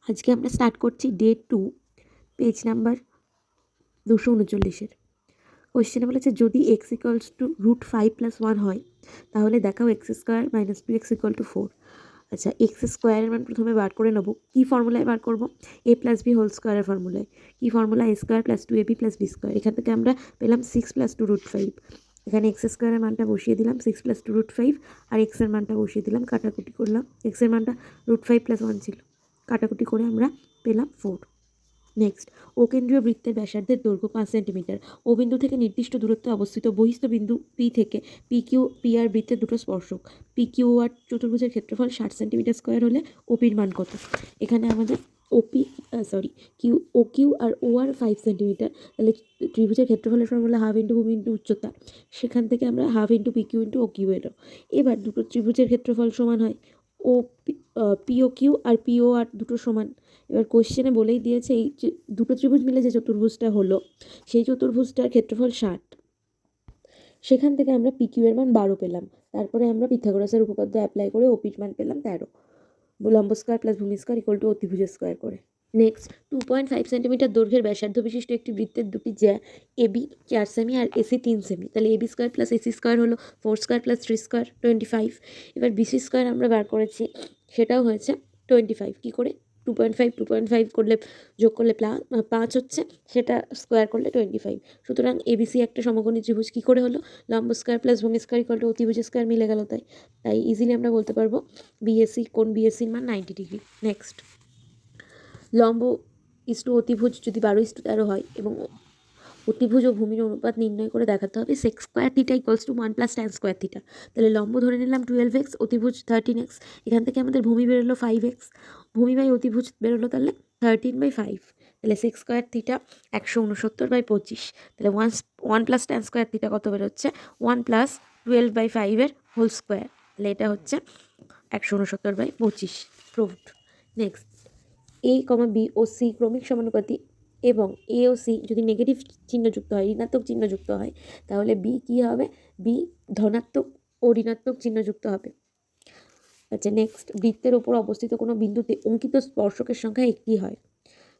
আজকে আমরা স্টার্ট করছি ডে 2, পেজ নাম্বার 239-এর। কোয়েশ্চেনে বলেছে যদি এক্স ইকুয়ালস টু √5 + 1 হয় তাহলে দেখাও এক্স স্কোয়ার মাইনাস 2x = 4। আচ্ছা, এক্স স্কোয়ারের মান প্রথমে বার করে নেব। কী ফর্মুলায় বার করব? a + b হোল স্কোয়ারের ফর্মুলায়। কী ফর্মুলা? a² + 2ab + b²। এখান থেকে আমরা পেলাম 6 + 2√5। এখানে এক্স স্কোয়ারের মানটা বসিয়ে দিলাম 6 + 2√5, আর এক্সের মানটা বসিয়ে দিলাম, কাটাকুটি করলাম। এক্সের মানটা √5 + 1 ছিল, কাটাকুটি করে আমরা পেলাম 4। নেক্সট, ও কেন্দ্রীয় বৃত্তের ব্যাসার্ধের দৈর্ঘ্য 5 সেন্টিমিটার। ও বিন্দু থেকে নির্দিষ্ট দূরত্বে অবস্থিত বহিস্থ বিন্দু পি থেকে পি আর বৃত্তের দুটো স্পর্শক পি কিউ আর চতুর্ভুজের ক্ষেত্রফল 60 সেন্টিমিটার স্কোয়ার হলে ওপির মান কত? এখানে আমাদের ও কিউ আর ও আর 5 সেন্টিমিটার, তাহলে ত্রিভুজের ক্ষেত্রফলের ফর্মুলা হাফ ইন্টু ভূমি ইন্টু উচ্চতা। সেখান থেকে আমরা half into P Q into O Q এলো। এবার দুটো ত্রিভুজের ক্ষেত্রফল সমান হয় ও পি ও কিউ আর পি ও আর দুটো সমান। এবার কোশ্চেনে বলেই দিয়েছে এই যে দুটো ত্রিভুজ মিলে যে চতুর্ভুজটা হলো সেই চতুর্ভুজটার ক্ষেত্রফল 60। সেখান থেকে আমরা পি কিউ এর মান 12 পেলাম। তারপরে আমরা পিথাগোরাসের উপপাদ্য অ্যাপ্লাই করে ওপির মান পেলাম 13। লম্ব স্কোয়ার প্লাস ভূমি স্কোয়ার ইকুয়াল টু অতিভুজ স্কোয়ার করে। নেক্সট, 2.5 সেন্টিমিটার দৈর্ঘ্যের ব্যাসার্ধ বিশিষ্ট একটি বৃত্তের দুটি জ্যা এবি 4 সেমি আর এসি 3 সেমি। তাহলে AB square plus AC square হলো 4 স্কোয়ার প্লাস 3 স্কোয়ার 25। এবার বিসি স্কোয়ার আমরা বার করেছি, সেটাও হয়েছে 25। কী করে? 2.5 করলে যোগ করলে 5 হচ্ছে, সেটা স্কোয়ার করলে 25। সুতরাং এবিসি একটা সমকোণী ত্রিভুজ। কী করে হলো? লম্ব স্কোয়ার প্লাস ভূমি স্কোয়ার ইকুয়াল টু অতিভুজ স্কোয়ার মিলে গেল। তাই ইজিলি আমরা বলতে পারবো বিএসসি, কোণ বিএসসির মান 90 ডিগ্রি। নেক্সট, লম্ব ইস্টু অতিভুজ যদি 12:13 হয় এবং অতিভুজ ও ভূমির অনুপাত নির্ণয় করে দেখাতে হবে sex square theta equals to 1 + tan square theta. তাহলে লম্ব ধরে নিলাম 12x, অতিভুজ 13x। এখান থেকে আমাদের ভূমি বেরোলো 5x, ভূমি বাই অতিভুজ বেরোলো তাহলে 13/5। তাহলে সেক্স স্কোয়ার থিটা 169/25। তাহলে 1 + tan স্কোয়ার থিটা কত বেরোচ্ছে? 1 + 12/5 হোল স্কোয়ার। তাহলে এটা হচ্ছে 169/25। প্রুভড। নেক্সট, এ, বি ও সি ক্রমিক সমানুপাতি এবং এ ও সি যদি নেগেটিভ চিহ্নযুক্ত হয়, ঋণাত্মক চিহ্নযুক্ত হয়, তাহলে বি কী হবে? বি ধনাত্মক ও ঋণাত্মক চিহ্নযুক্ত হবে। আচ্ছা, নেক্সট, বৃত্তের ওপর অবস্থিত কোনো বিন্দুতে অঙ্কিত স্পর্শকের সংখ্যা একটি হয়।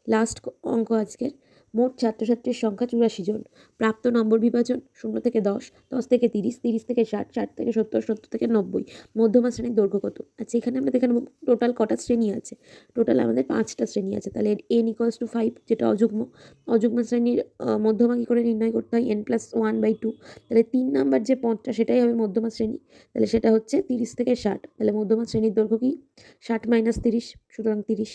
লাস্ট অঙ্ক আজকের। মোট ছাত্রছাত্রীর সংখ্যা 84 জন। প্রাপ্ত নম্বর বিভাজন 0 থেকে 10, 10 থেকে 30, 30 থেকে 60, 60 থেকে 70, 70 থেকে 90। মধ্যমা শ্রেণীর দৈর্ঘ্য কত? আচ্ছা, এখানে আমরা দেখে নেব টোটাল কটা শ্রেণী আছে। টোটাল আমাদের 5টা শ্রেণী আছে। তাহলে n = 5, যেটা অযুগ্ম। অযুগ্ম শ্রেণীর মধ্যমা কী করে নির্ণয় করতে হয়? n+1/2। তাহলে 3 নাম্বার যে পদটা সেটাই হবে মধ্যমা শ্রেণী। তাহলে সেটা হচ্ছে 30 থেকে 60। তাহলে মধ্যমা শ্রেণীর দৈর্ঘ্য কি? 60 - 30, সুতরাং 30।